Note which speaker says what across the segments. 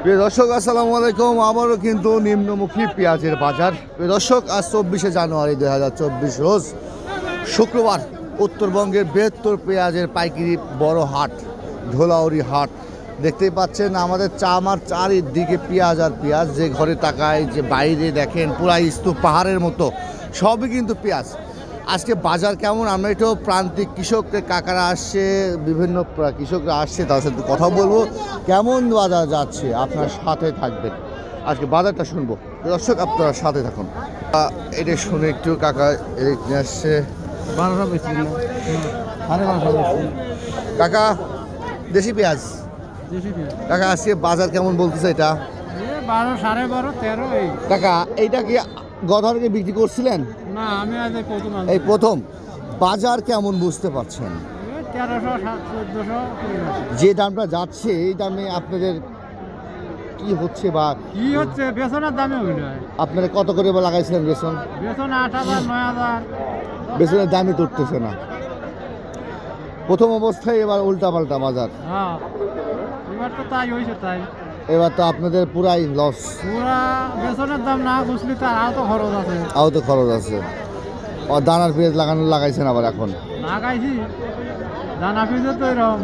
Speaker 1: প্রিয় দর্শক আসসালামু আলাইকুম। আবারও কিন্তু নিম্নমুখী পেঁয়াজের বাজার। প্রিয় দর্শক আজ 24শে জানুয়ারি 2024 রোজ শুক্রবার উত্তরবঙ্গের বৃহত্তর পেঁয়াজের পাইকারি বড় হাট ধোলাউড়ি হাট দেখতেই পাচ্ছেন। আমাদের আমার চারিদিকে পেঁয়াজ আর পেঁয়াজ, যে ঘরে তাকায় যে বাইরে দেখেন পুরা স্তূপ পাহাড়ের মতো সবই কিন্তু পেঁয়াজ। আজকে বাজার কেমন আমরা একটু প্রান্তিক কৃষকদের কাকারা আসছে, বিভিন্ন কৃষকরা আসছে, তাদের সাথে কথা বলবো কেমন বাজার যাচ্ছে। আপনার সাথে থাকবেন, আজকে বাজারটা শুনবো। দর্শক আপনারা সাথে থাকুন। এটা শুনে একটু কাকা এদিক নিয়ে আসছে। কাকা দেশি পেঁয়াজ কাকা আজকে বাজার কেমন বলতেছে এটা?
Speaker 2: 12, 12.5, 13
Speaker 1: কাকা এইটা কি গতকালকে বিক্রি করছিলেন?
Speaker 2: না, আমি আজ প্রথম
Speaker 1: এই প্রথম। বাজার কেমন বুঝতে পারছেন?
Speaker 2: 1300, 1400
Speaker 1: যে দামটা যাচ্ছে এই দামে আপনাদের কি হচ্ছে বা
Speaker 2: কি হচ্ছে? বেসনের দামে হইল।
Speaker 1: আপনারা কত করে বা লাগাইছিলেন বেসন?
Speaker 2: বেসন 8,000, 9,000।
Speaker 1: বেসনের দামই তুলতেছে না। প্রথম অবস্থায় এবার উল্টাপাল্টা বাজার।
Speaker 2: হ্যাঁ, এবার তো তাই হয়েছে। তাই
Speaker 1: এবার তো আপনাদের পুরাই লস।
Speaker 2: পুরা বেসনের দাম না বুঝলি তার আরও তো খরচ আছে।
Speaker 1: আরও তো খরচ আছে। দানার পেঁয়াজ লাগাইছেন আবার এখন?
Speaker 2: লাগাইছি, দানা পিজে তো এরকম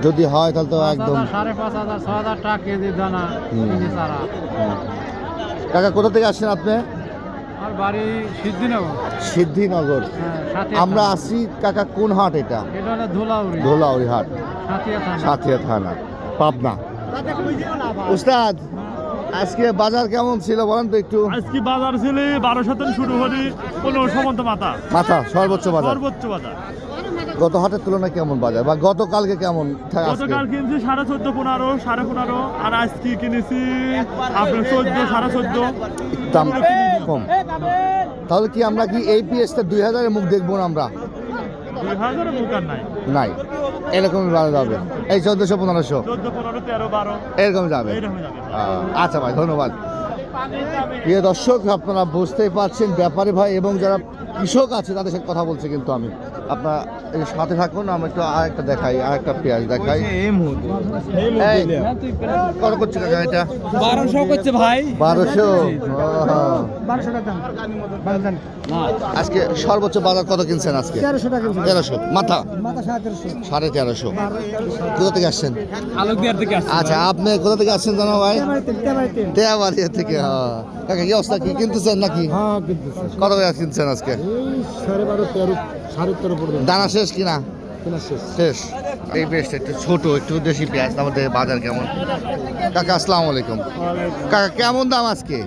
Speaker 1: যদি হয় তাহলে তো একদম
Speaker 2: 5,500, 6,000 টাকা কেজি দানা কিনে চারা।
Speaker 1: কাকা কোথা থেকে আসছেন আপনি?
Speaker 2: আর বাড়ি সিদ্ধিনগর।
Speaker 1: সিদ্ধিনগর।
Speaker 2: সাথে
Speaker 1: আমরা আসি কাকা কোন হাট এটা?
Speaker 2: এটা হলো ধুলাউড়ি,
Speaker 1: ধোলাউড়ি হাট,
Speaker 2: সাথিয়া থানা।
Speaker 1: সাথিয়া থানা, পাবনা। উস্তাদ আজকে বাজার কেমন ছিল বলেন তো একটু?
Speaker 3: আজকে বাজার ছিল 12 শুরু হলি 1500 পর্যন্ত
Speaker 1: মাথা সর্বোচ্চ বাজার।
Speaker 3: সর্বোচ্চ বাজার।
Speaker 1: গত হাটের তুলনায় কেমন বাজার বা গতকালকে কেমন?
Speaker 3: গতকাল কিনছি 14.5, 15, 15.5, আর আজকে কিনেছি আপনার 14, 14.5।
Speaker 1: দাম কম। তাহলে কি আমরা কি এই পিএসটা 2000-এর মুখ দেখবো না আমরা?
Speaker 3: 2000 মুখ আর নাই।
Speaker 1: নাই, এরকমই বাজার যাবে। এই 1400, 1500
Speaker 3: 14, 15, 13, 12
Speaker 1: এরকম যাবে।
Speaker 3: এইরকম যাবে।
Speaker 1: আচ্ছা ভাই, ধন্যবাদ। প্রিয় দর্শক আপনারা বুঝতেই পারছেন ব্যাপারী ভাই এবং যারা কৃষক আছে তাদের সাথে কথা বলছে কিন্তু আমি। আপনারা এই সাথে থাকুন, আমরা একটু আরেকটা দেখাই, আরেকটা পেঁয়াজ দেখাই। এই, কত করছে কাকা এটা?
Speaker 2: 1200 করছে ভাই।
Speaker 1: 1200।
Speaker 2: 1200 টাকা দাম।
Speaker 1: আজকে সর্বোচ্চ বাজার কত কিনছেন আজকে?
Speaker 2: 1300 টাকা।
Speaker 1: 1300 মাথা,
Speaker 2: মাথা 1350।
Speaker 1: 1350। কোথা থেকে আসছেন?
Speaker 2: আলোকদিয়ার থেকে আসছে।
Speaker 1: আচ্ছা, আপনি কোথা থেকে আসছেন জানো ভাই? তেয়াবাড়িয়া থেকে। কাকা কি অবস্থা, কি কিনতেছেন নাকি?
Speaker 2: হ্যাঁ, কিনতেছে।
Speaker 1: কত করে কিনছেন আজকে?
Speaker 2: 12.5, 13, 13.5 পর্যন্ত।
Speaker 1: দানা শেষ কিনা?
Speaker 2: কিনা শেষ।
Speaker 1: শেষ। এই বেশটা একটু ছোট, একটু দেশি পেঁয়াজ। আমাদের বাজার কেমন? কাকা আসসালামু আলাইকুম। কাকা কেমন দাম আজকে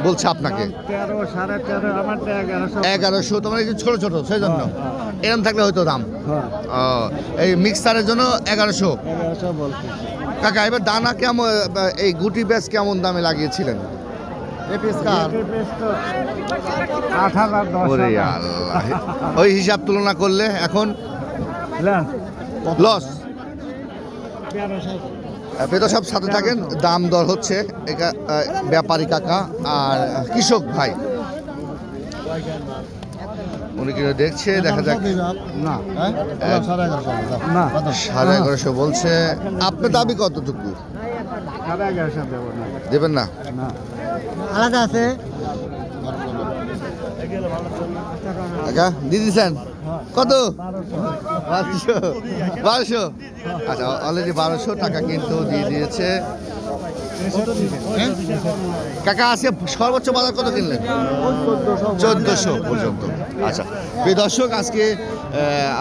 Speaker 1: বলছে আপনাকে?
Speaker 2: 13, 13.5, আমার তো 1100।
Speaker 1: 1100। তোমার এই যে ছোট ছোট সেই জন্য এরকম থাকলে হয়তো দাম। ও, এই মিক্সারের জন্য 1100।
Speaker 2: 1100 বলছি।
Speaker 1: কাকা এবার দানা কেমন, এই গুটি পেঁয়াজ কেমন দামে লাগিয়েছিলেন? ওরে আল্লাহ, ওই হিসাব তুলনা করলে এখন লস। আপনি তো সব সাথে থাকেন, দাম দর হচ্ছে ব্যাপারী কাকা আর কৃষক ভাই, উনি কিন্তু দেখছে, দেখা যাক।
Speaker 2: না,
Speaker 1: 1150 বলছে। আপনার দাবি কতটুকু?
Speaker 2: 1150 দেব না।
Speaker 1: দেবেন না?
Speaker 2: আলাদা আছে।
Speaker 1: কাকা দিয়ে দিচ্ছেন কত? 1200। আচ্ছা, অলরেডি 1200 টাকা কিন্তু দিয়ে দিয়েছে। কাকা আজকে সর্বোচ্চ বাজার কত কিনলেন? 1400 পর্যন্ত। আচ্ছা প্রিয় দর্শক, আজকে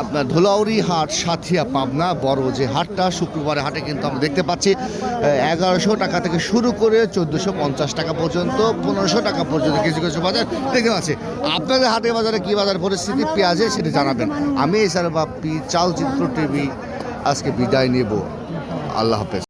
Speaker 1: আপনার ধোলাউড়ি হাট, সাথিয়া, পাবনা বড় যে হাটটা, শুক্রবারের হাটে কিন্তু আমরা দেখতে পাচ্ছি 1100 টাকা থেকে শুরু করে 1450 টাকা পর্যন্ত, 1500 টাকা পর্যন্ত কিছু কিছু বাজার দেখতে পাচ্ছি। আপনাদের হাটে বাজারে কি বাজার পরিস্থিতি পেঁয়াজের সেটি জানাবেন। আমি এছাড়া বাপ্পি, চালচিত্র টিভি আজকে বিদায় নেব। আল্লাহ হাফেজ।